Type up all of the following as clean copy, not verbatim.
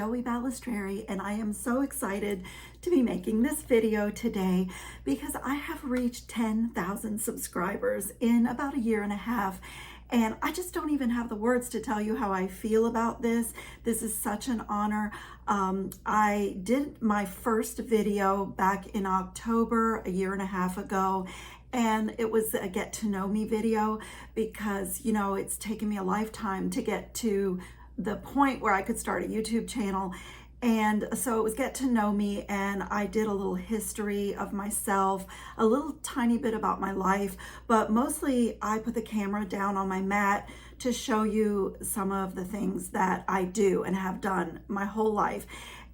Joey Balistreri, and I am so excited to be making this video today because I have reached 10,000 subscribers in about a year and a half. And I just don't even have the words to tell you how I feel about this. This is such an honor. I did my first video back in October, a year and a half ago, and it was a get to know me video because, you know, it's taken me a lifetime to get to the point where I could start a YouTube channel. And so it was get to know me, and I did a little history of myself, a little tiny bit about my life, but mostly I put the camera down on my mat to show you some of the things that I do and have done my whole life.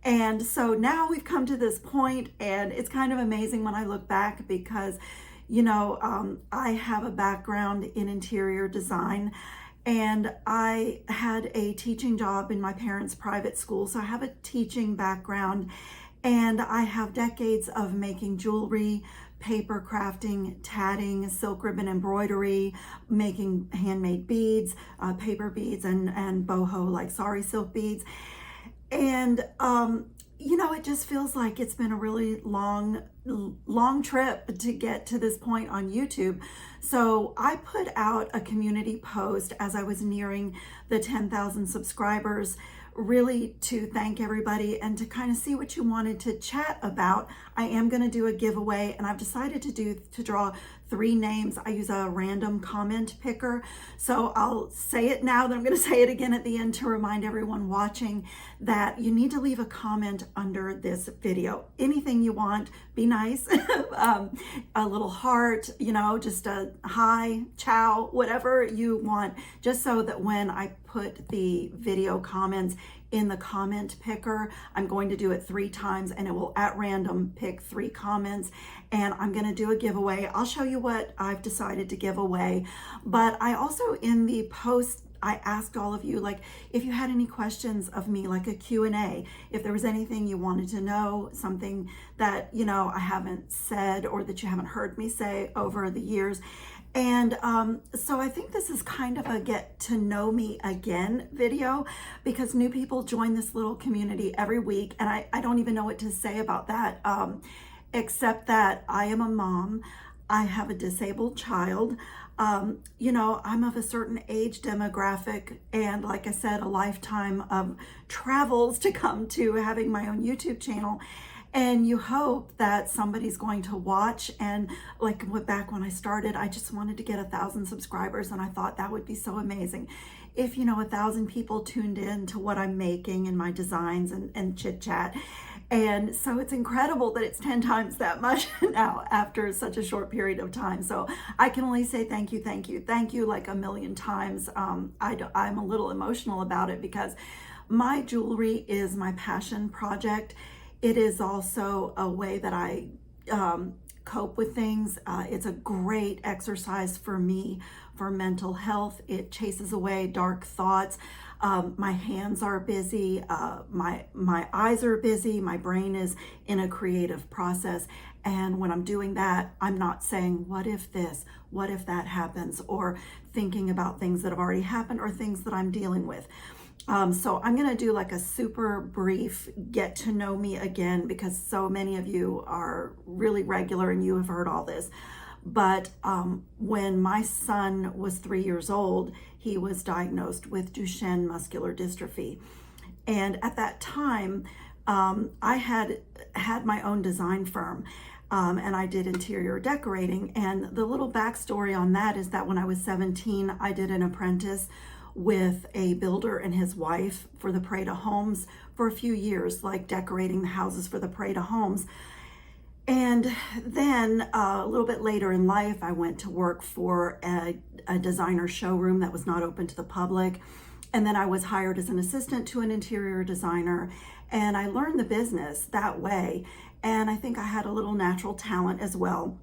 And so now we've come to this point, and it's kind of amazing when I look back because, you know, I have a background in interior design. And I had a teaching job in my parents' private school. So I have a teaching background, and I have decades of making jewelry, paper crafting, tatting, silk ribbon embroidery, making handmade beads, paper beads, and boho, like sari silk beads. And, you know, it just feels like it's been a really long trip to get to this point on YouTube. So I put out a community post as I was nearing the 10,000 subscribers, really to thank everybody and to kind of see what you wanted to chat about. I am going to do a giveaway, and I've decided to draw 3 names. I use a random comment picker. So I'll say it now, then I'm going to say it again at the end to remind everyone watching that you need to leave a comment under this video. Anything you want, be nice, a little heart, you know, just a hi, ciao, whatever you want, just so that when I put the video comments in the comment picker, I'm going to do it 3 times, and it will at random pick 3 comments, and I'm going to do a giveaway. I'll show you what I've decided to give away. But I also, in the post, I asked all of you, like, if you had any questions of me, like a Q&A, if there was anything you wanted to know, something that, you know, I haven't said or that you haven't heard me say over the years. And so I think this is kind of a get to know me again video because new people join this little community every week. And I don't even know what to say about that, except that I am a mom. I have a disabled child. You know, I'm of a certain age demographic, and like I said, a lifetime of travels to come to having my own YouTube channel. And you hope that somebody's going to watch. And like back when I started, I just wanted to get 1,000 subscribers, and I thought that would be so amazing if, you know, 1,000 people tuned in to what I'm making and my designs and chit chat. And so it's incredible that it's 10 times that much now after such a short period of time. So I can only say thank you, thank you, thank you like a million times. I'm a little emotional about it because my jewelry is my passion project. It is also a way that I cope with things. It's a great exercise for me for mental health. It chases away dark thoughts. My hands are busy, my eyes are busy, my brain is in a creative process. And when I'm doing that, I'm not saying, what if this, what if that happens, or thinking about things that have already happened or things that I'm dealing with. So I'm going to do like a super brief get to know me again because so many of you are really regular and you have heard all this. But when my son was 3 years old, he was diagnosed with Duchenne muscular dystrophy. And at that time, I had my own design firm, and I did interior decorating. And the little backstory on that is that when I was 17, I did an apprentice with a builder and his wife for the Prada homes for a few years, like decorating the houses for the Prada homes. And then a little bit later in life, I went to work for a designer showroom that was not open to the public. And then I was hired as an assistant to an interior designer, and I learned the business that way. And I think I had a little natural talent as well.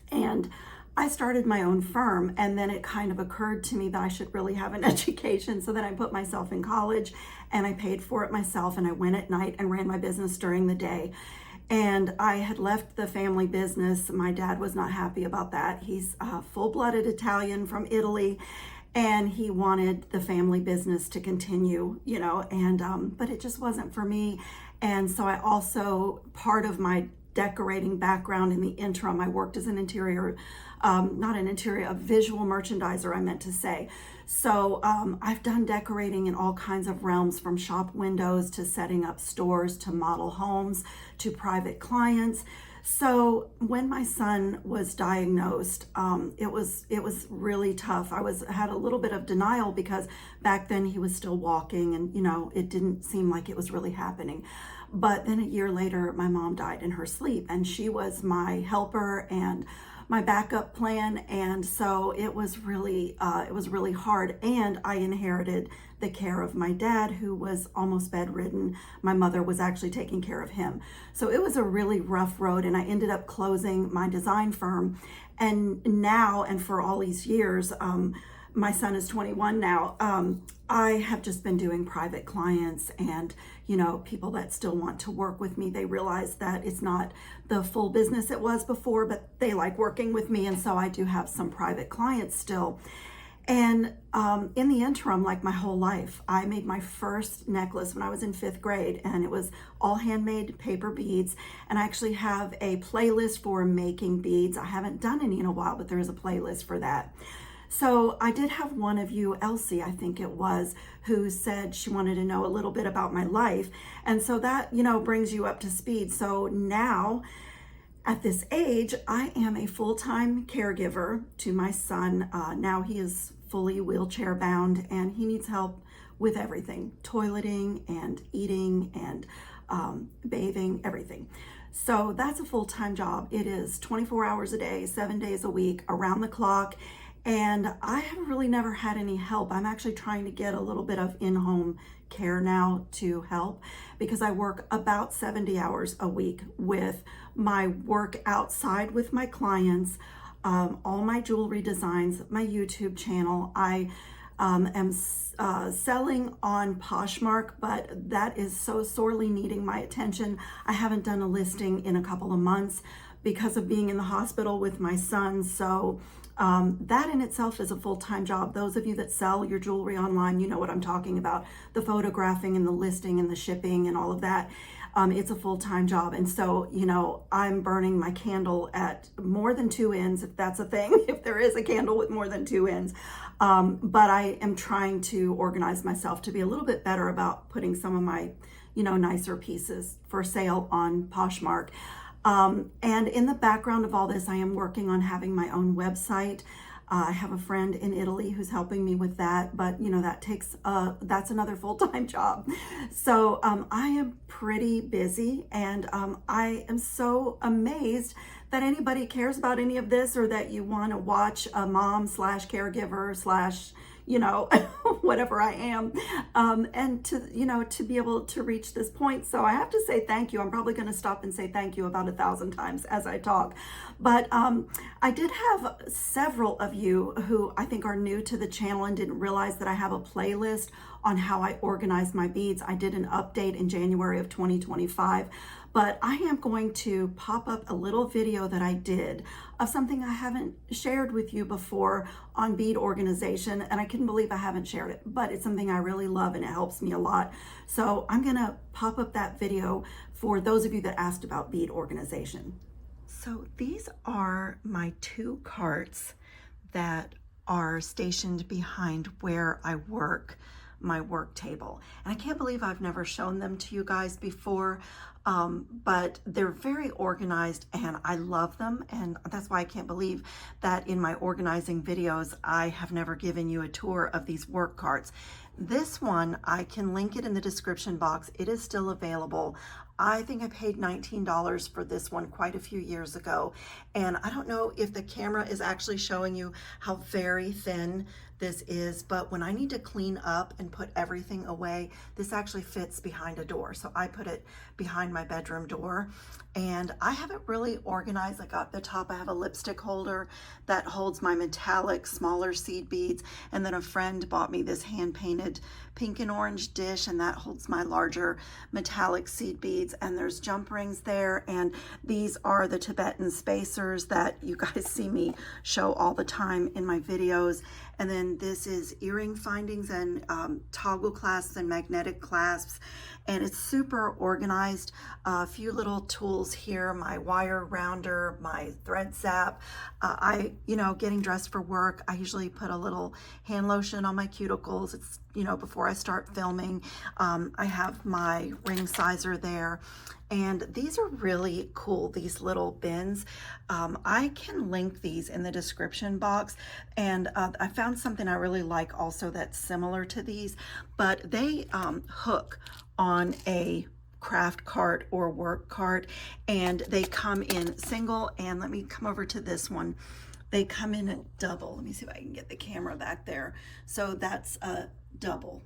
And I started my own firm, and then it kind of occurred to me that I should really have an education. So then I put myself in college and I paid for it myself, and I went at night and ran my business during the day. And I had left the family business. My dad was not happy about that. He's full-blooded Italian from Italy. and he wanted the family business to continue, you know, and but it just wasn't for me. And so I also, part of my decorating background in the interim, I worked as an interior, not an interior, a visual merchandiser, I meant to say. So I've done decorating in all kinds of realms, from shop windows to setting up stores to model homes to private clients. So when my son was diagnosed, it was really tough. Had a little bit of denial because back then he was still walking, and you know, it didn't seem like it was really happening. But then a year later, my mom died in her sleep, and she was my helper and my backup plan. And so it was really hard. And I inherited the care of my dad, who was almost bedridden. My mother was actually taking care of him. So it was a really rough road, and I ended up closing my design firm. And now, and for all these years, my son is 21 now. I have just been doing private clients, and you know, people that still want to work with me. They realize that it's not the full business it was before, but they like working with me, and so I do have some private clients still. And in the interim, like my whole life, I made my first necklace when I was in 5th grade, and it was all handmade paper beads. And I actually have a playlist for making beads. I haven't done any in a while, but there is a playlist for that. So I did have one of you, Elsie, I think it was, who said she wanted to know a little bit about my life. And so that, you know, brings you up to speed. So now, at this age, I am a full-time caregiver to my son. Now he is fully wheelchair bound, and he needs help with everything, toileting and eating and bathing, everything. So that's a full-time job. It is 24 hours a day, 7 days a week, around the clock. And I have really never had any help. I'm actually trying to get a little bit of in-home care now to help, because I work about 70 hours a week with my work outside with my clients, all my jewelry designs, my YouTube channel. I am selling on Poshmark, but that is so sorely needing my attention. I haven't done a listing in a couple of months because of being in the hospital with my son. So that in itself is a full-time job. Those of you that sell your jewelry online, you know what I'm talking about. The photographing and the listing and the shipping and all of that. It's a full-time job. And so, you know, I'm burning my candle at more than 2 ends, if that's a thing, if there is a candle with more than 2 ends. But I am trying to organize myself to be a little bit better about putting some of my, you know, nicer pieces for sale on Poshmark. And in the background of all this, I am working on having my own website. I have a friend in Italy who's helping me with that, but you know, that takes, that's another full-time job. So I am pretty busy, and I am so amazed that anybody cares about any of this, or that you want to watch a mom slash caregiver slash, you know, whatever I am, and to, you know, to be able to reach this point. So I have to say thank you. I'm probably going to stop and say thank you about 1,000 times as I talk. But I did have several of you who I think are new to the channel and didn't realize that I have a playlist on how I organize my beads. I did an update in January of 2025. But I am going to pop up a little video that I did of something I haven't shared with you before on bead organization, and I couldn't believe I haven't shared it, but it's something I really love and it helps me a lot. So I'm gonna pop up that video for those of you that asked about bead organization. So these are my 2 carts that are stationed behind where I work, my work table. And I can't believe I've never shown them to you guys before, but they're very organized and I love them. And that's why I can't believe that in my organizing videos, I have never given you a tour of these work carts. This one, I can link it in the description box. It is still available. I think I paid $19 for this one quite a few years ago. And I don't know if the camera is actually showing you how very thin this is, but when I need to clean up and put everything away, this actually fits behind a door. So I put it behind my bedroom door, and I have it really organized. Like at the top, I have a lipstick holder that holds my metallic smaller seed beads. And then a friend bought me this hand-painted pink and orange dish, and that holds my larger metallic seed beads. And there's jump rings there. And these are the Tibetan spacers that you guys see me show all the time in my videos. And then and this is earring findings and toggle clasps and magnetic clasps, and it's super organized. A few little tools here, my wire rounder, my thread zap. Getting dressed for work, I usually put a little hand lotion on my cuticles. It's, before I start filming. I have my ring sizer there. And these are really cool, these little bins. I can link these in the description box. And I found something I really like also that's similar to these, but they hook on a craft cart or work cart, and they come in single, and let me come over to this one. They come in a double. Let me see if I can get the camera back there. So that's a double.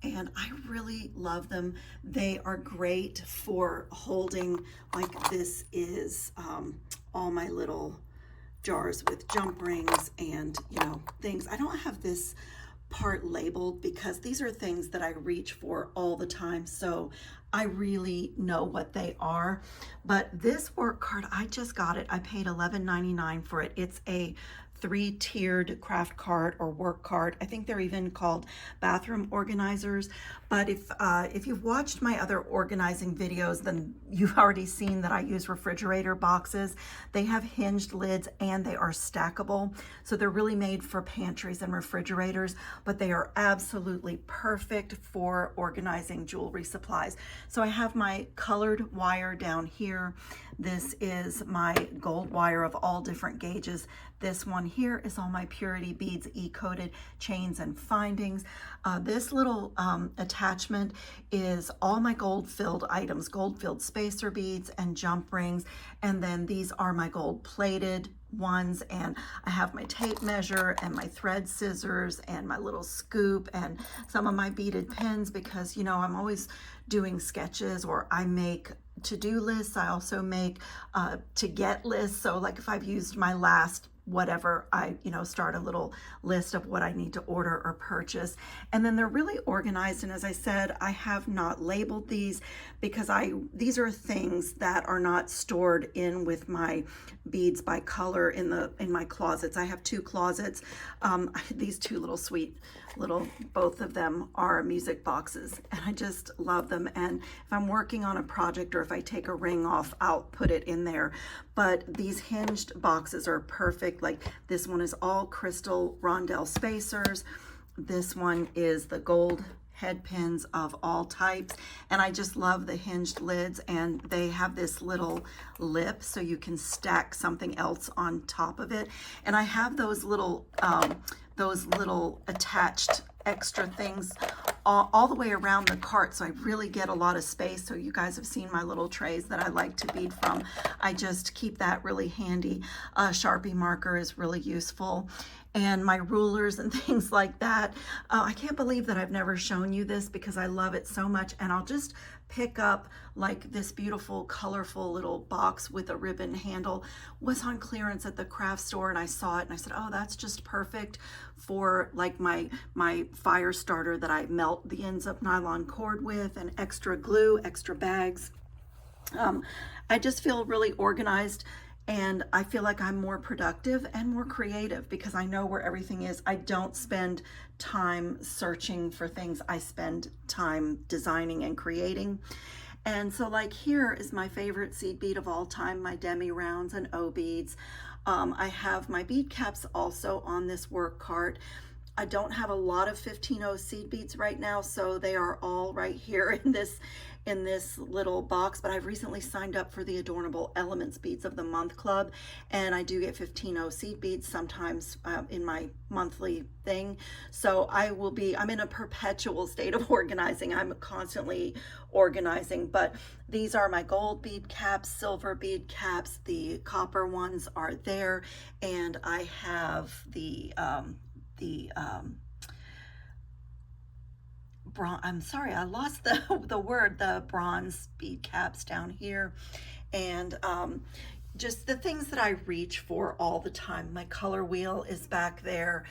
And I really love them. They are great for holding, like this is all my little jars with jump rings and, things. I don't have this part labeled because these are things that I reach for all the time, so I really know what they are. But this work cart, I just got it. I paid $11.99 for it. It's a 3-tiered craft cart or work cart. I think they're even called bathroom organizers. But if you've watched my other organizing videos, then you've already seen that I use refrigerator boxes. They have hinged lids and they are stackable. So they're really made for pantries and refrigerators, but they are absolutely perfect for organizing jewelry supplies. So I have my colored wire down here. This is my gold wire of all different gauges. This one here is all my purity beads, e-coated chains and findings. This little attachment is all my gold-filled items, gold-filled spacer beads and jump rings. And then these are my gold-plated ones, and I have my tape measure and my thread scissors and my little scoop and some of my beaded pins because, I'm always doing sketches, or I make to-do lists. I also make to-get lists. So like if I've used my last whatever, I start a little list of what I need to order or purchase. And then they're really organized, and as I said, I have not labeled these because these are things that are not stored in with my beads by color in my closets. I have 2 closets. These 2 little sweet both of them are music boxes, and I just love them. And if I'm working on a project or if I take a ring off, I'll put it in there. But these hinged boxes are perfect. Like this one is all crystal rondelle spacers. This one is the gold head pins of all types, and I just love the hinged lids, and they have this little lip so you can stack something else on top of it. And I have those little attached extra things all the way around the cart, so I really get a lot of space. So you guys have seen my little trays that I like to bead from. I just keep that really handy. Sharpie marker is really useful, and my rulers and things like that. I can't believe that I've never shown you this because I love it so much. And I'll just pick up like this beautiful colorful little box with a ribbon handle. Was on clearance at the craft store, and I saw it and I said, oh, that's just perfect for like my fire starter that I melt the ends of nylon cord with, and extra glue, extra bags. I just feel really organized, and I feel like I'm more productive and more creative because I know where everything is. I don't spend time searching for things. I spend time designing and creating. And so like here is my favorite seed bead of all time, my demi rounds and O beads. I have my bead caps also on this work cart. I don't have a lot of 15-0 seed beads right now, so they are all right here in this little box, but I've recently signed up for the Adornable Elements Beads of the Month Club, and I do get 15-0 seed beads sometimes in my monthly thing. So I'm in a perpetual state of organizing. I'm constantly organizing, but these are my gold bead caps, silver bead caps, the copper ones are there, and I have I'm sorry, I lost the word, the bronze bead caps down here. And just the things that I reach for all the time. My color wheel is back there,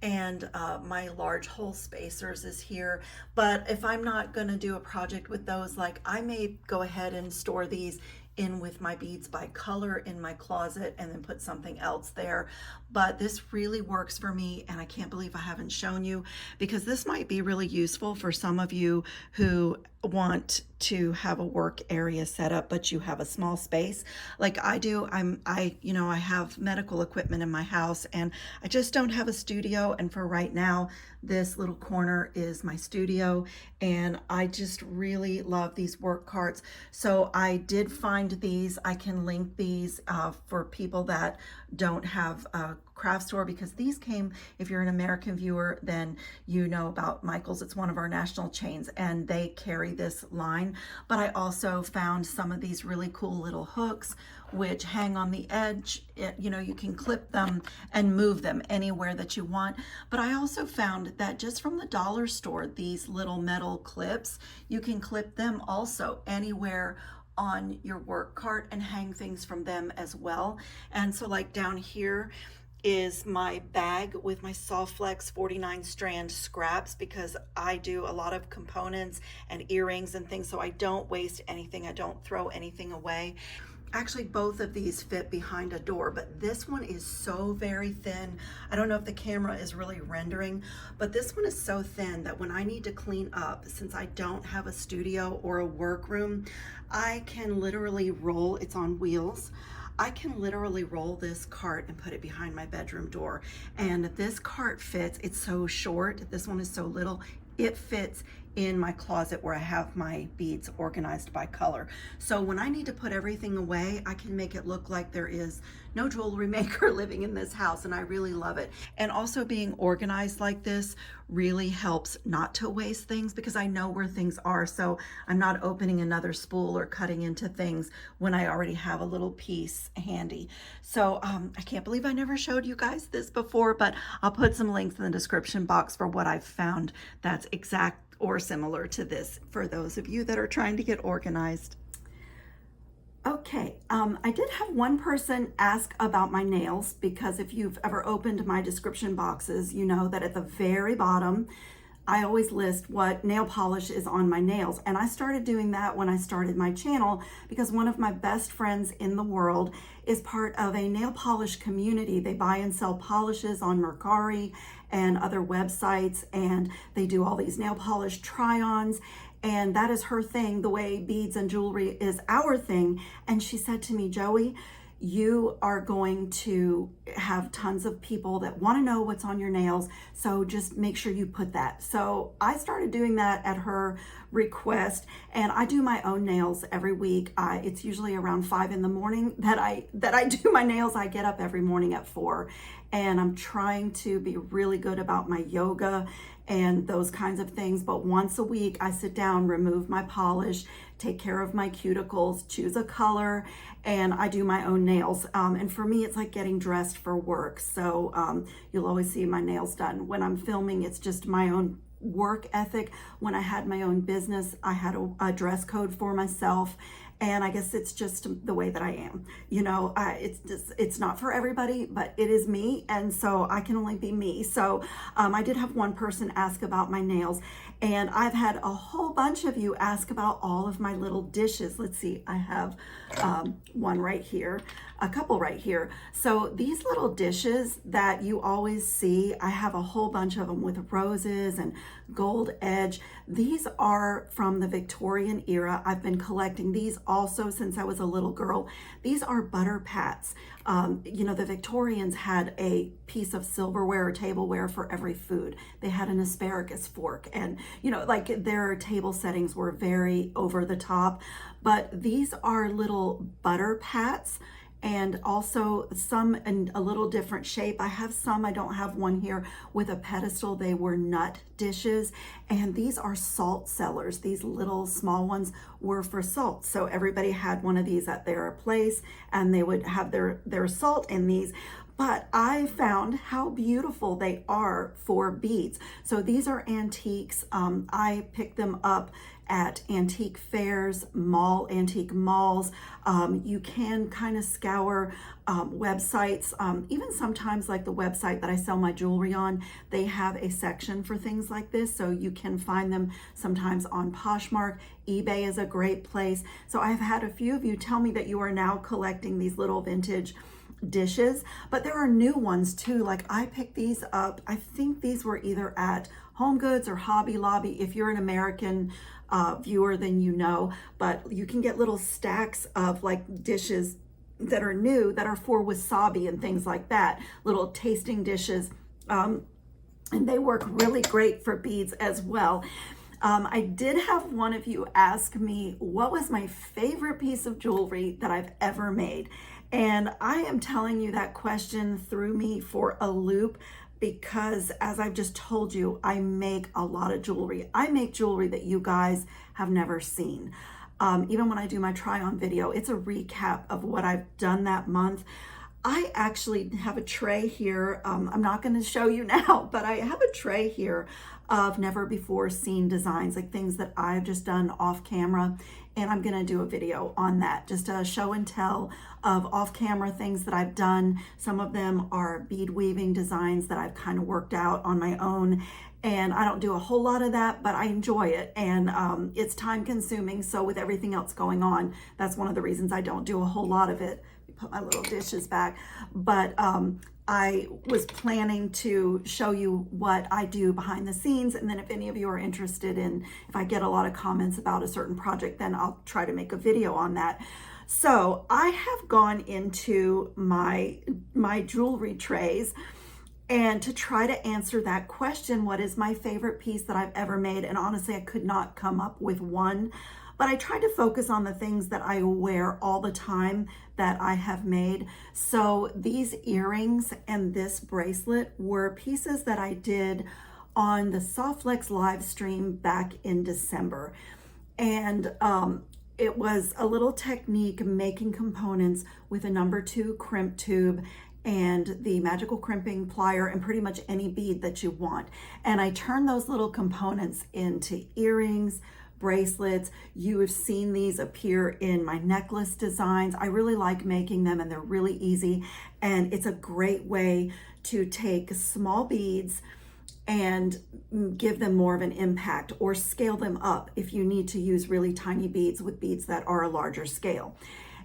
and my large hole spacers is here. But if I'm not gonna do a project with those, like I may go ahead and store these in with my beads by color in my closet and then put something else there. But this really works for me, and I can't believe I haven't shown you, because this might be really useful for some of you who want to have a work area set up but you have a small space like I do. I have medical equipment in my house and I just don't have a studio, and for right now this little corner is my studio, and I just really love these work carts. So I did find these. I can link these for people that don't have a craft store, because these came, if you're an American viewer, then you know about Michael's. It's one of our national chains and they carry this line. But I also found some of these really cool little hooks which hang on the edge. You can clip them and move them anywhere that you want. But I also found that just from the dollar store, these little metal clips, you can clip them also anywhere on your work cart and hang things from them as well. And so like down here is my bag with my Softflex 49 strand scraps, because I do a lot of components and earrings and things, so I don't waste anything. I don't throw anything away. Actually, both of these fit behind a door, but this one is so very thin. I don't know if the camera is really rendering, but this one is so thin that when I need to clean up, since I don't have a studio or a workroom, I can literally roll, it's on wheels, I can literally roll this cart and put it behind my bedroom door. And this cart fits, it's so short, this one is so little, it fits in my closet where I have my beads organized by color. So when I need to put everything away, I can make it look like there is no jewelry maker living in this house, and I really love it. And also being organized like this really helps not to waste things, because I know where things are, so I'm not opening another spool or cutting into things when I already have a little piece handy. So I can't believe I never showed you guys this before, but I'll put some links in the description box for what I've found that's exact or similar to this for those of you that are trying to get organized. Okay, I did have one person ask about my nails, because if you've ever opened my description boxes, you know that at the very bottom, I always list what nail polish is on my nails. And I started doing that when I started my channel, because one of my best friends in the world is part of a nail polish community. They buy and sell polishes on Mercari and other websites, and they do all these nail polish try-ons. And that is her thing, the way beads and jewelry is our thing. And she said to me, Joey, you are going to have tons of people that want to know what's on your nails, so just make sure you put that. So I started doing that at her request, and I do my own nails every week. It's usually around 5 in the morning that I do my nails. I get up every morning at 4, and I'm trying to be really good about my yoga and those kinds of things. But once a week, I sit down, remove my polish, take care of my cuticles, choose a color, and I do my own nails. And for me, it's like getting dressed for work. So you'll always see my nails done. When I'm filming, it's just my own work ethic. When I had my own business, I had a dress code for myself. And I guess it's just the way that I am. It's not for everybody, but it is me. And so I can only be me. So I did have one person ask about my nails, and I've had a whole bunch of you ask about all of my little dishes. Let's see, I have one right here, a couple right here. So these little dishes that you always see, I have a whole bunch of them with roses and gold edge. These are from the Victorian era. I've been collecting these also since I was a little girl. These are butter pats. The Victorians had a piece of silverware or tableware for every food. They had an asparagus fork, and their table settings were very over the top. But these are little butter pats, and also some in a little different shape. I have some, I don't have one here with a pedestal. They were nut dishes, and these are salt cellars. These little small ones were for salt. So everybody had one of these at their place, and they would have their salt in these. but I found how beautiful they are for beads. So these are antiques. I picked them up at antique fairs, antique malls. You can kind of scour websites. Even sometimes like the website that I sell my jewelry on, they have a section for things like this. So you can find them sometimes on Poshmark. eBay is a great place. So I've had a few of you tell me that you are now collecting these little vintage dishes, but there are new ones too. Like I picked these up, I think these were either at Home Goods or Hobby Lobby. If you're an American viewer, then you know, but you can get little stacks of like dishes that are new that are for wasabi and things like that, little tasting dishes, and they work really great for beads as well. I did have one of you ask me what was my favorite piece of jewelry that I've ever made. And I am telling you that question threw me for a loop because, as I've just told you, I make a lot of jewelry. I make jewelry that you guys have never seen. Even when I do my try on video, it's a recap of what I've done that month. I actually have a tray here. I'm not going to show you now, but I have a tray here of never before seen designs, like things that I've just done off camera. And I'm going to do a video on that, just a show and tell of off camera things that I've done. Some of them are bead weaving designs that I've kind of worked out on my own. And I don't do a whole lot of that, but I enjoy it. And it's time consuming. So with everything else going on, that's one of the reasons I don't do a whole lot of it. Put my little dishes back. But I was planning to show you what I do behind the scenes. And then if any of you are interested in, if I get a lot of comments about a certain project, then I'll try to make a video on that. So I have gone into my jewelry trays and to try to answer that question, what is my favorite piece that I've ever made? And honestly, I could not come up with one, but I tried to focus on the things that I wear all the time that I have made. So these earrings and this bracelet were pieces that I did on the Softflex live stream back in December. And it was a little technique making components with a number 2 crimp tube and the magical crimping plier and pretty much any bead that you want. And I turned those little components into earrings, bracelets. You have seen these appear in my necklace designs. I really like making them and they're really easy. And it's a great way to take small beads and give them more of an impact, or scale them up if you need to use really tiny beads with beads that are a larger scale.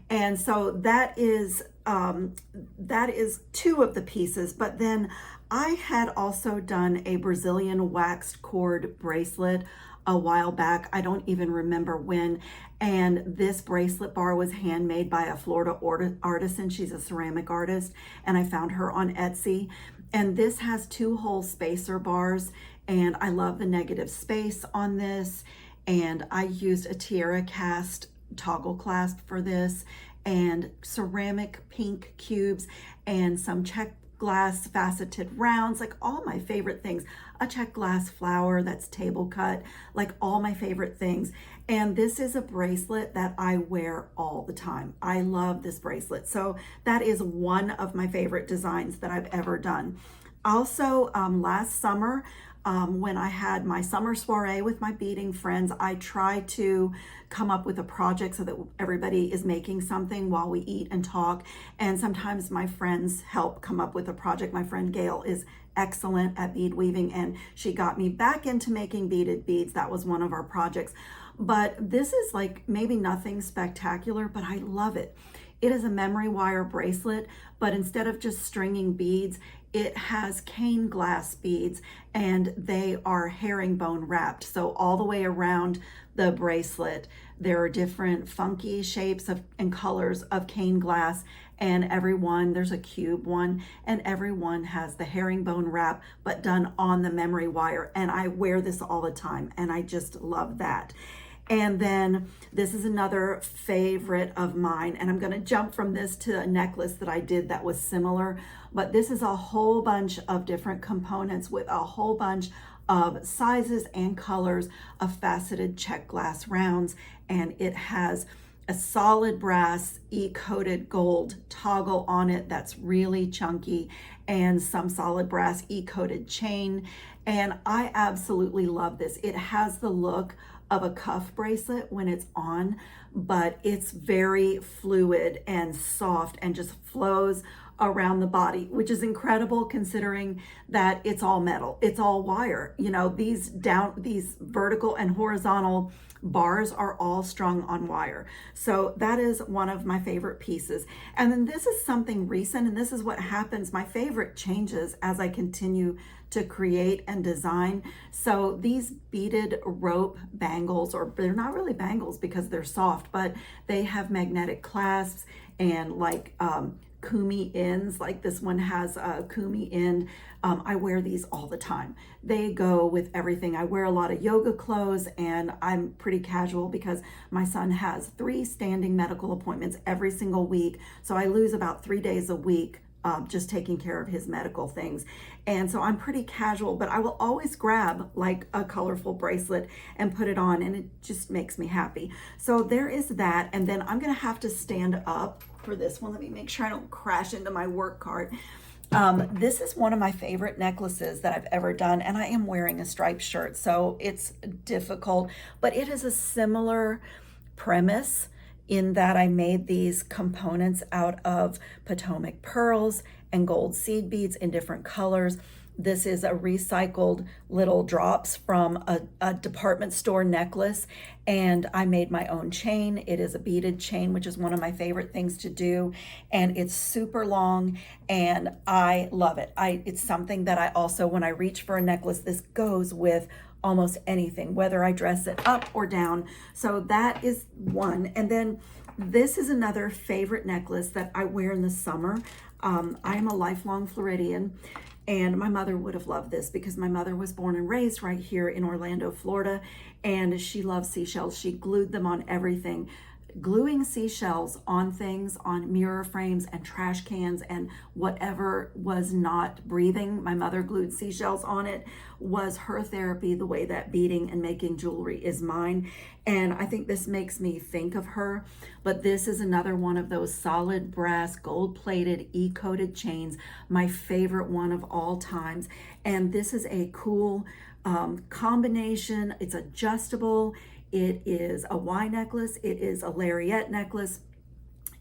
And so that is 2 of the pieces. But then I had also done a Brazilian waxed cord bracelet a while back. I don't even remember when. And this bracelet bar was handmade by a Florida artisan. She's a ceramic artist, and I found her on Etsy. And this has 2-hole spacer bars, and I love the negative space on this. And I used a Tiara cast toggle clasp for this, and ceramic pink cubes, and some check glass faceted rounds, like all my favorite things. A check glass flower that's table cut, like all my favorite things. And this is a bracelet that I wear all the time. I love this bracelet. So that is one of my favorite designs that I've ever done. Also, last summer, when I had my summer soiree with my beading friends, I try to come up with a project so that everybody is making something while we eat and talk. And sometimes my friends help come up with a project. My friend Gail is excellent at bead weaving, and she got me back into making beaded beads. That was one of our projects. But this is like maybe nothing spectacular, but I love it. It is a memory wire bracelet, but instead of just stringing beads, it has cane glass beads, and they are herringbone wrapped. So all the way around the bracelet, there are different funky shapes and colors of cane glass, and there's a cube one, and every one has the herringbone wrap, but done on the memory wire. And I wear this all the time, and I just love that. And then this is another favorite of mine, and I'm going to jump from this to a necklace that I did that was similar, but this is a whole bunch of different components with a whole bunch of sizes and colors of faceted check glass rounds, and it has a solid brass E-coated gold toggle on it that's really chunky, and some solid brass E-coated chain. And I absolutely love this. It has the look of a cuff bracelet when it's on, but it's very fluid and soft and just flows around the body, which is incredible considering that it's all metal, it's all wire. You know, these vertical and horizontal bars are all strung on wire. So that is one of my favorite pieces. And then this is something recent, and this is what happens. My favorite changes as I continue to create and design. So these beaded rope bangles, or they're not really bangles because they're soft, but they have magnetic clasps and like kumi ends. Like this one has a kumi end. I wear these all the time. They go with everything. I wear a lot of yoga clothes, and I'm pretty casual because my son has 3 standing medical appointments every single week. So I lose about 3 days a week just taking care of his medical things. And so I'm pretty casual, but I will always grab like a colorful bracelet and put it on, and it just makes me happy. So there is that. And then I'm gonna have to stand up for this one. Let me make sure I don't crash into my work cart. This is one of my favorite necklaces that I've ever done, and I am wearing a striped shirt, so it's difficult, but it is a similar premise in that I made these components out of Potomac pearls and gold seed beads in different colors. This is a recycled little drops from a department store necklace, and I made my own chain. It is a beaded chain, which is one of my favorite things to do, and it's super long, and I love it. It's something that I also, when I reach for a necklace, this goes with almost anything, whether I dress it up or down. So that is one. And then this is another favorite necklace that I wear in the summer. I am a lifelong Floridian, and my mother would have loved this because my mother was born and raised right here in Orlando, Florida, and she loves seashells. She glued them on everything. Gluing seashells on things, on mirror frames and trash cans and whatever was not breathing, my mother glued seashells on it, was her therapy, the way that beading and making jewelry is mine. And I think this makes me think of her. But this is another one of those solid brass, gold-plated, E-coated chains, my favorite one of all times. And this is a cool combination. It's adjustable. It is a Y necklace. It is a lariat necklace.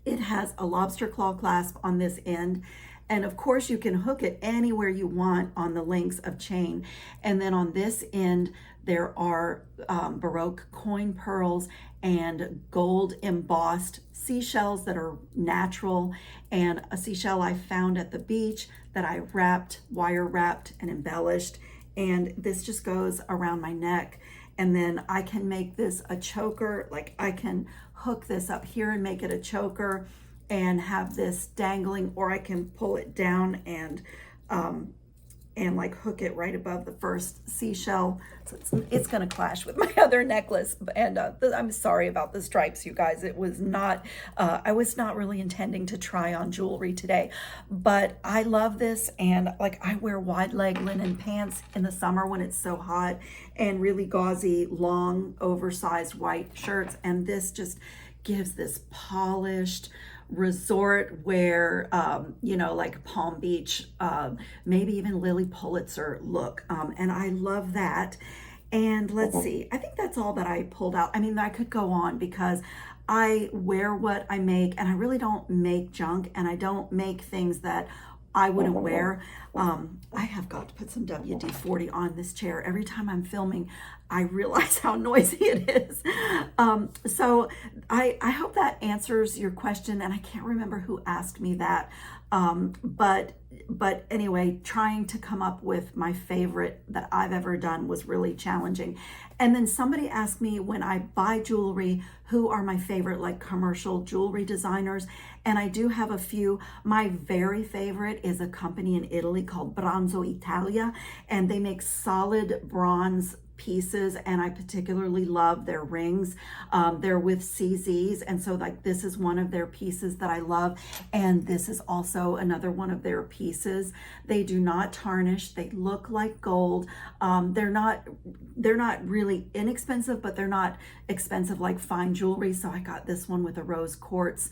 It has a lobster claw clasp on this end. And of course you can hook it anywhere you want on the links of chain. And then on this end, there are Baroque coin pearls and gold embossed seashells that are natural, and a seashell I found at the beach that I wrapped, wire wrapped and embellished. And this just goes around my neck. And then I can make this a choker. Like I can hook this up here and make it a choker and have this dangling, or I can pull it down and like hook it right above the first seashell. So it's gonna clash with my other necklace. And I'm sorry about the stripes, you guys. It was not, I was not really intending to try on jewelry today, but I love this. And like I wear wide leg linen pants in the summer when it's so hot, and really gauzy, long, oversized white shirts. And this just gives this polished, resort wear, you know, like Palm Beach, maybe even Lily Pulitzer look. And I love that. And let's see, I think that's all that I pulled out. I mean, I could go on because I wear what I make, and I really don't make junk, and I don't make things that I wouldn't wear. I have got to put some WD-40 on this chair. Every time I'm filming, I realize how noisy it is. So I hope that answers your question, and I can't remember who asked me that. But anyway, trying to come up with my favorite that I've ever done was really challenging. And then somebody asked me, when I buy jewelry, who are my favorite like commercial jewelry designers? And I do have a few. My very favorite is a company in Italy called Bronzo Italia, and they make solid bronze pieces, and I particularly love their rings. They're with CZs, and so like this is one of their pieces that I love, and this is also another one of their pieces. They do not tarnish. They look like gold. They're not really inexpensive, but they're not expensive like fine jewelry. So I got this one with a rose quartz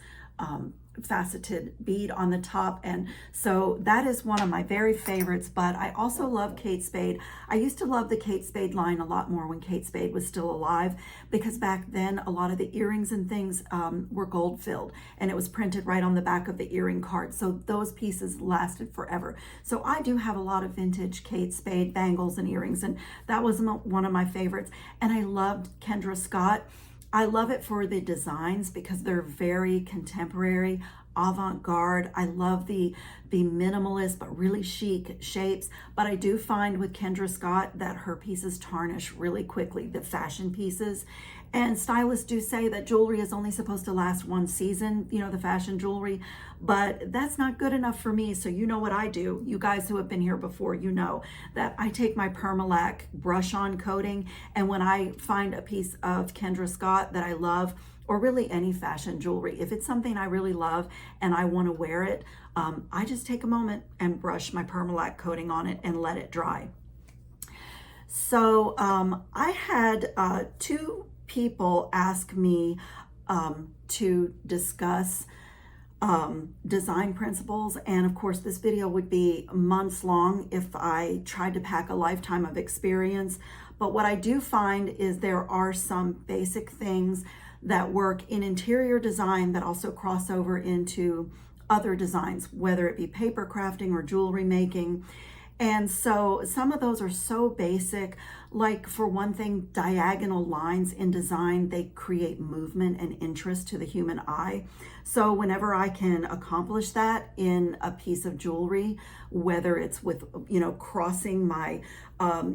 faceted bead on the top, and so that is one of my very favorites. But I also love Kate Spade. I used to love the Kate Spade line a lot more when Kate Spade was still alive, because back then a lot of the earrings and things were gold filled, and it was printed right on the back of the earring card, so those pieces lasted forever. So I do have a lot of vintage Kate Spade bangles and earrings, and that was one of my favorites. And I loved Kendra Scott. I love it for the designs because they're very contemporary, avant-garde. I love the minimalist but really chic shapes. But I do find with Kendra Scott that her pieces tarnish really quickly, the fashion pieces. And stylists do say that jewelry is only supposed to last one season, you know, the fashion jewelry, but that's not good enough for me. So you know what I do. You guys who have been here before, you know that I take my Permalac brush on coating, and when I find a piece of Kendra Scott that I love, or really any fashion jewelry, if it's something I really love and I want to wear it, I just take a moment and brush my Permalac coating on it and let it dry. So I had two people ask me to discuss design principles, and of course this video would be months long if I tried to pack a lifetime of experience. But what I do find is there are some basic things that work in interior design that also cross over into other designs, whether it be paper crafting or jewelry making. And so some of those are so basic, like for one thing, diagonal lines in design, they create movement and interest to the human eye. So whenever I can accomplish that in a piece of jewelry, whether it's with, you know, crossing my,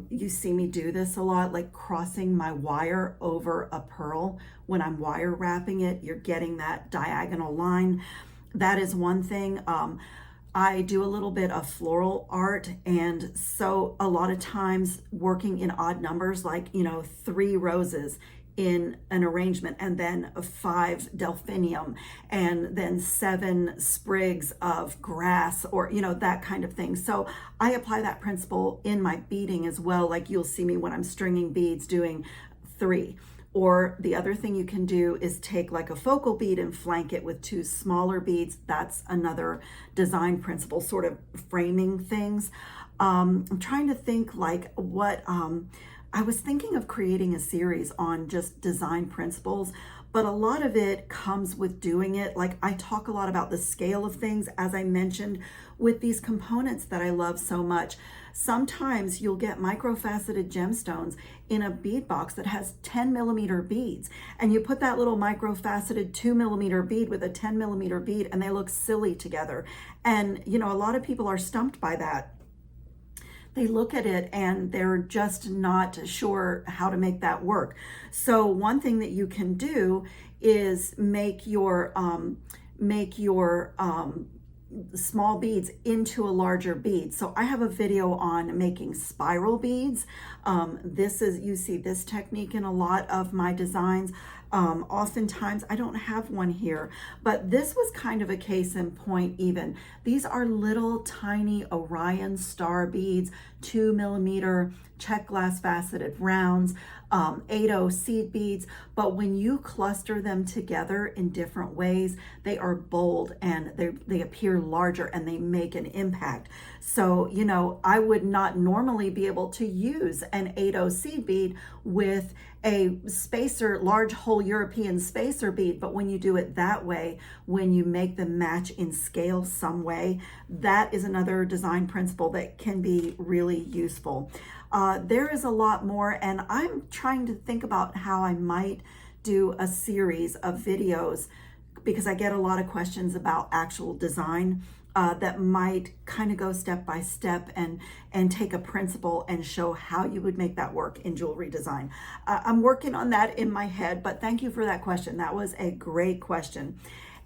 you see me do this a lot, like crossing my wire over a pearl. When I'm wire wrapping it, you're getting that diagonal line. That is one thing. I do a little bit of floral art, and so a lot of times working in odd numbers, like, you know, 3 roses in an arrangement, and then 5 delphinium, and then 7 sprigs of grass, or, you know, that kind of thing. So I apply that principle in my beading as well. Like you'll see me when I'm stringing beads doing 3. Or the other thing you can do is take like a focal bead and flank it with 2 smaller beads. That's another design principle, sort of framing things. I'm trying to think like what, I was thinking of creating a series on just design principles, but a lot of it comes with doing it. Like I talk a lot about the scale of things, as I mentioned, with these components that I love so much. Sometimes you'll get microfaceted gemstones in a bead box that has 10mm beads, and you put that little microfaceted 2mm bead with a 10mm bead, and they look silly together. And you know, a lot of people are stumped by that. They look at it and they're just not sure how to make that work. So one thing that you can do is make your small beads into a larger bead. So I have a video on making spiral beads. This is, you see this technique in a lot of my designs. Oftentimes I don't have one here, but this was kind of a case in point even. These are little tiny Orion star beads, 2mm check glass faceted rounds, 8/0 seed beads, but when you cluster them together in different ways, they are bold and they appear larger and they make an impact. So, you know, I would not normally be able to use an 8/0 seed bead with a spacer, large whole European spacer bead, but when you do it that way, when you make them match in scale some way, that is another design principle that can be really useful. There is a lot more, and I'm trying to think about how I might do a series of videos, because I get a lot of questions about actual design that might kind of go step by step and take a principle and show how you would make that work in jewelry design. I'm working on that in my head, but thank you for that question. That was a great question.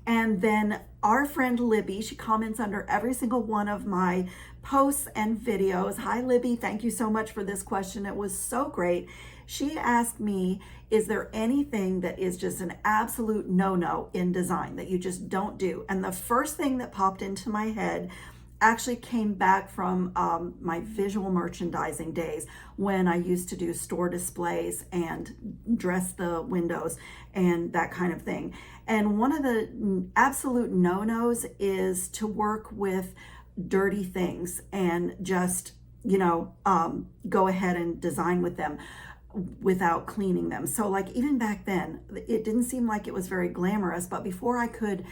And then our friend Libby, she comments under every single one of my posts and videos. Hi, Libby. Thank you so much for this question. It was so great. She asked me, is there anything that is just an absolute no-no in design that you just don't do? And the first thing that popped into my head actually came back from my visual merchandising days when I used to do store displays and dress the windows and that kind of thing. And one of the absolute no-nos is to work with dirty things and just, go ahead and design with them without cleaning them. So like even back then, it didn't seem like it was very glamorous, but before I could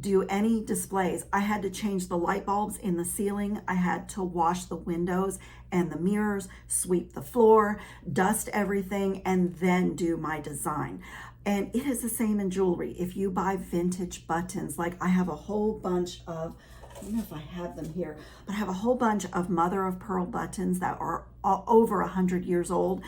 do any displays, I had to change the light bulbs in the ceiling. I had to wash the windows and the mirrors, sweep the floor, dust everything, and then do my design. And it is the same in jewelry. If you buy vintage buttons, like I have a whole bunch of, I don't know if I have them here, but I have a whole bunch of mother of pearl buttons that are over 100 years old.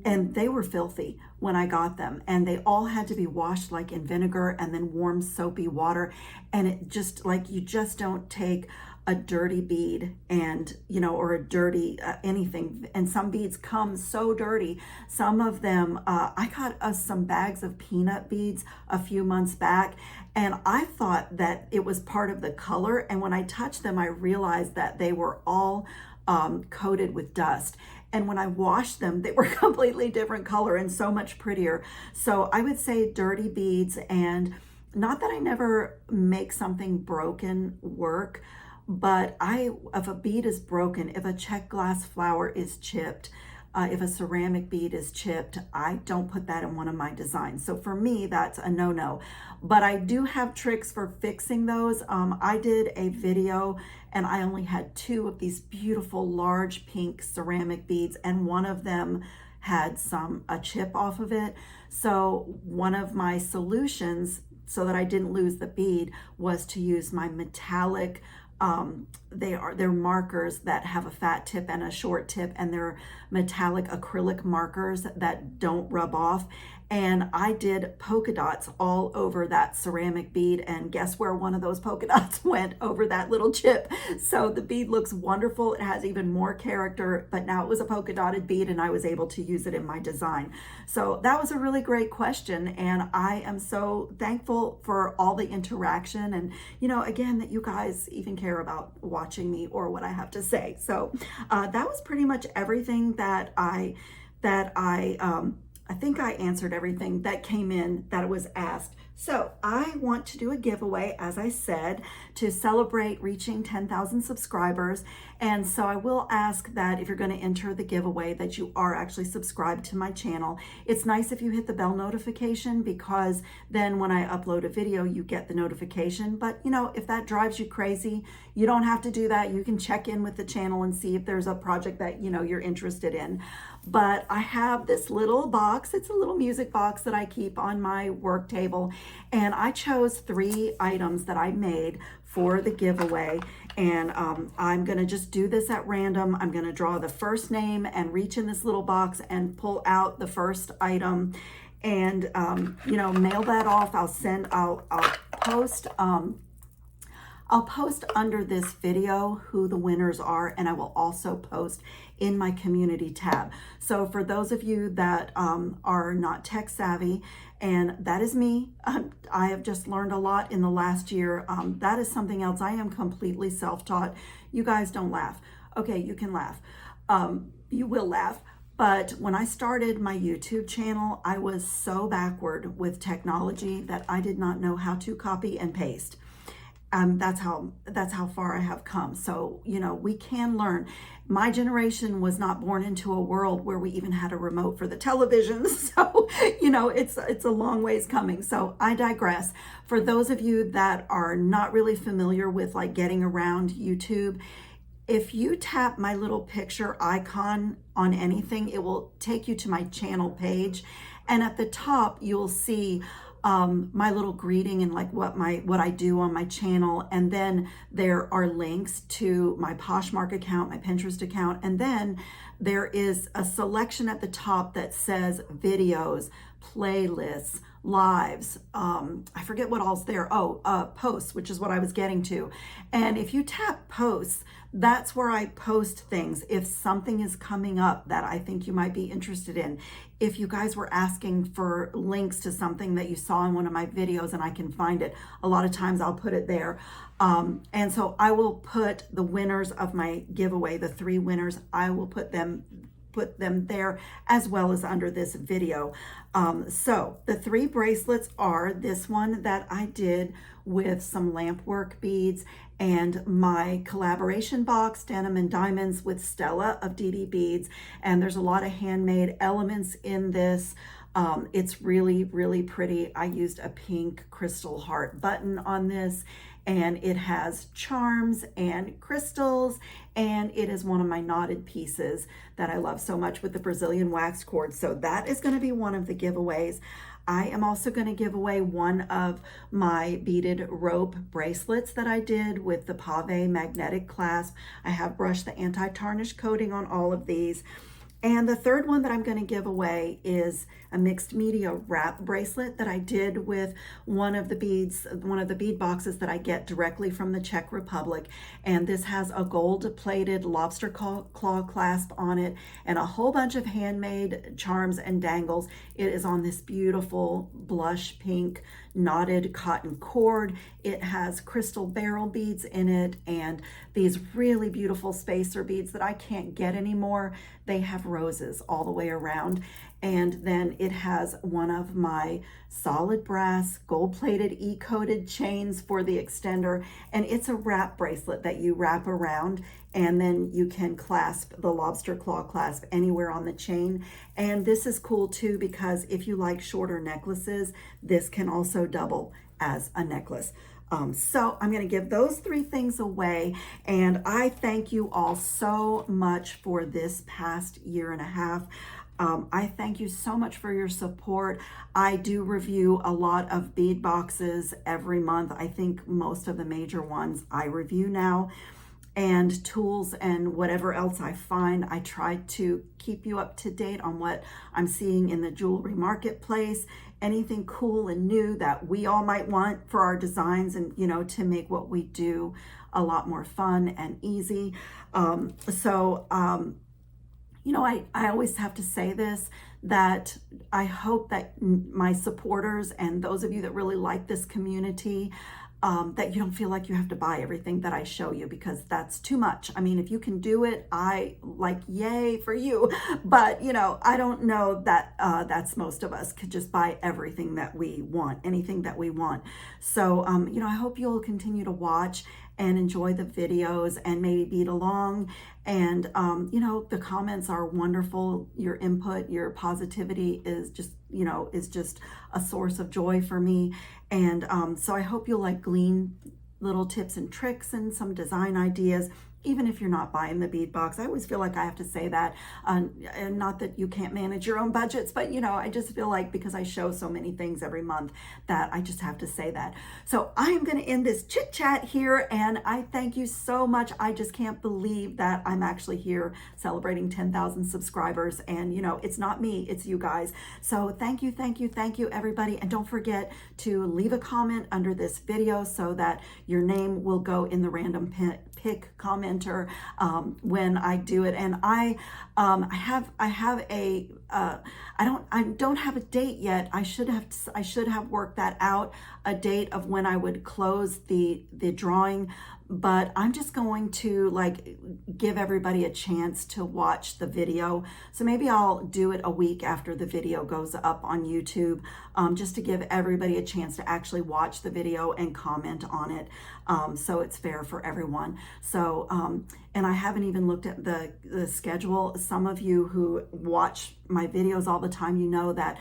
And they were filthy when I got them, and they all had to be washed like in vinegar and then warm soapy water. And it just like, you just don't take a dirty bead and, or a dirty anything. And some beads come so dirty. Some of them, I got us some bags of peanut beads a few months back, and I thought that it was part of the color. And when I touched them, I realized that they were all coated with dust. And when I washed them, they were a completely different color and so much prettier. So I would say dirty beads, and not that I never make something broken work, but if a bead is broken, if a check glass flower is chipped, if a ceramic bead is chipped, I don't put that in one of my designs. So for me, that's a no-no. But I do have tricks for fixing those. I did a video and I only had 2 of these beautiful large pink ceramic beads, and one of them had a chip off of it. So one of my solutions, so that I didn't lose the bead, was to use my metallic they're markers that have a fat tip and a short tip, and they're metallic acrylic markers that don't rub off. And I did polka dots all over that ceramic bead, and guess where one of those polka dots went? Over that little chip. So the bead looks wonderful. It has even more character, but now it was a polka dotted bead and I was able to use it in my design. So that was a really great question, and I am so thankful for all the interaction, and again, that you guys even care about watching me or what I have to say. So that was pretty much everything that I think I answered everything that came in that was asked. So I want to do a giveaway, as I said, to celebrate reaching 10,000 subscribers. And so I will ask that if you're going to enter the giveaway, that you are actually subscribed to my channel. It's nice if you hit the bell notification, because then when I upload a video, you get the notification. But if that drives you crazy, you don't have to do that. You can check in with the channel and see if there's a project that you're interested in. But I have this little box. It's a little music box that I keep on my work table. And I chose 3 items that I made for the giveaway. And I'm going to just do this at random. I'm going to draw the first name and reach in this little box and pull out the first item and, mail that off. I'll post under this video who the winners are, and I will also post in my community tab. So for those of you that are not tech savvy, and that is me, I have just learned a lot in the last year. That is something else. I am completely self-taught. You guys don't laugh. Okay, you can laugh. You will laugh. But when I started my YouTube channel, I was so backward with technology that I did not know how to copy and paste. That's how far I have come. So, we can learn. My generation was not born into a world where we even had a remote for the television. So, it's a long ways coming. So I digress. For those of you that are not really familiar with like getting around YouTube, if you tap my little picture icon on anything, it will take you to my channel page. And at the top, you'll see my little greeting and like what I do on my channel. And then there are links to my Poshmark account, my Pinterest account. And then there is a selection at the top that says videos, playlists, lives, I forget what all's there. Oh, posts, which is what I was getting to. And if you tap posts, that's where I post things. If something is coming up that I think you might be interested in, if you guys were asking for links to something that you saw in one of my videos and I can find it, a lot of times I'll put it there. And so I will put the winners of my giveaway, the 3 winners, I will put them there as well as under this video. So the 3 bracelets are this one that I did with some lamp work beads and my collaboration box, Denim and Diamonds with Stella of DD Beads. And there's a lot of handmade elements in this. It's really, really pretty. I used a pink crystal heart button on this, and it has charms and crystals, and it is one of my knotted pieces that I love so much with the Brazilian wax cord. So that is going to be one of the giveaways. I am also going to give away one of my beaded rope bracelets that I did with the Pave magnetic clasp. I have brushed the anti-tarnish coating on all of these. And the third one that I'm going to give away is a mixed media wrap bracelet that I did with one of the bead boxes that I get directly from the Czech Republic. And this has a gold plated lobster claw clasp on it and a whole bunch of handmade charms and dangles. It is on this beautiful blush pink knotted cotton cord. It has crystal barrel beads in it and these really beautiful spacer beads that I can't get anymore. They have roses all the way around. And then it has one of my solid brass gold-plated E-coated chains for the extender. And it's a wrap bracelet that you wrap around and then you can clasp the lobster claw clasp anywhere on the chain. And this is cool too because if you like shorter necklaces, this can also double as a necklace. So I'm going to give those 3 things away, and I thank you all so much for this past year and a half. I thank you so much for your support. I do review a lot of bead boxes every month. I think most of the major ones I review now, and tools and whatever else I find. I try to keep you up to date on what I'm seeing in the jewelry marketplace, anything cool and new that we all might want for our designs and, you know, to make what we do a lot more fun and easy. You know, I always have to say this, that I hope that my supporters and those of you that really like this community, that you don't feel like you have to buy everything that I show you, because that's too much. I mean, if you can do it, I like, yay for you. But, you know, I don't know that that's most of us could just buy everything that we want, anything that we want. So, you know, I hope you'll continue to watch and enjoy the videos and maybe bead along. And, you know, the comments are wonderful. Your input, your positivity is just, you know, is just a source of joy for me. And so I hope you'll like glean little tips and tricks and some design ideas, even if you're not buying the bead box. I always feel like I have to say that, and not that you can't manage your own budgets, but you know, I just feel like because I show so many things every month that I just have to say that. So I am going to end this chit chat here, and I thank you so much. I just can't believe that I'm actually here celebrating 10,000 subscribers, and you know, it's not me, it's you guys. So thank you, thank you, thank you everybody. And don't forget to leave a comment under this video so that your name will go in the random pick commenter when I do it. And I don't have a date yet. I should have worked that out, a date of when I would close the drawing, but I'm just going to like give everybody a chance to watch the video. So maybe I'll do it a week after the video goes up on YouTube, just to give everybody a chance to actually watch the video and comment on it, so it's fair for everyone. So, and I haven't even looked at the schedule. Some of you who watch my videos all the time, you know that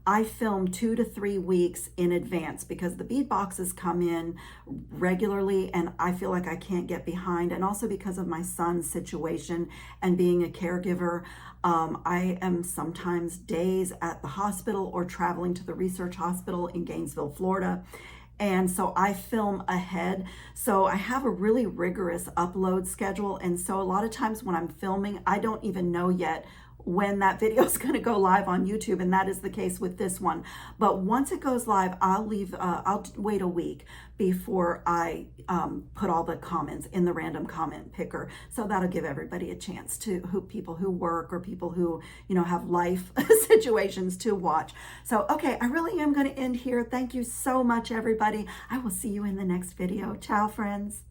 I film 2 to 3 weeks in advance because the bead boxes come in regularly and I feel like I can't get behind. And also because of my son's situation and being a caregiver, I am sometimes days at the hospital or traveling to the research hospital in Gainesville, Florida. And so I film ahead. So I have a really rigorous upload schedule. And so a lot of times when I'm filming, I don't even know yet when that video is going to go live on YouTube, and that is the case with this one. But once it goes live, I'll wait a week before I put all the comments in the random comment picker. So that'll give everybody a chance to, people who work or people who, have life situations to watch. So, okay, I really am going to end here. Thank you so much, everybody. I will see you in the next video. Ciao, friends.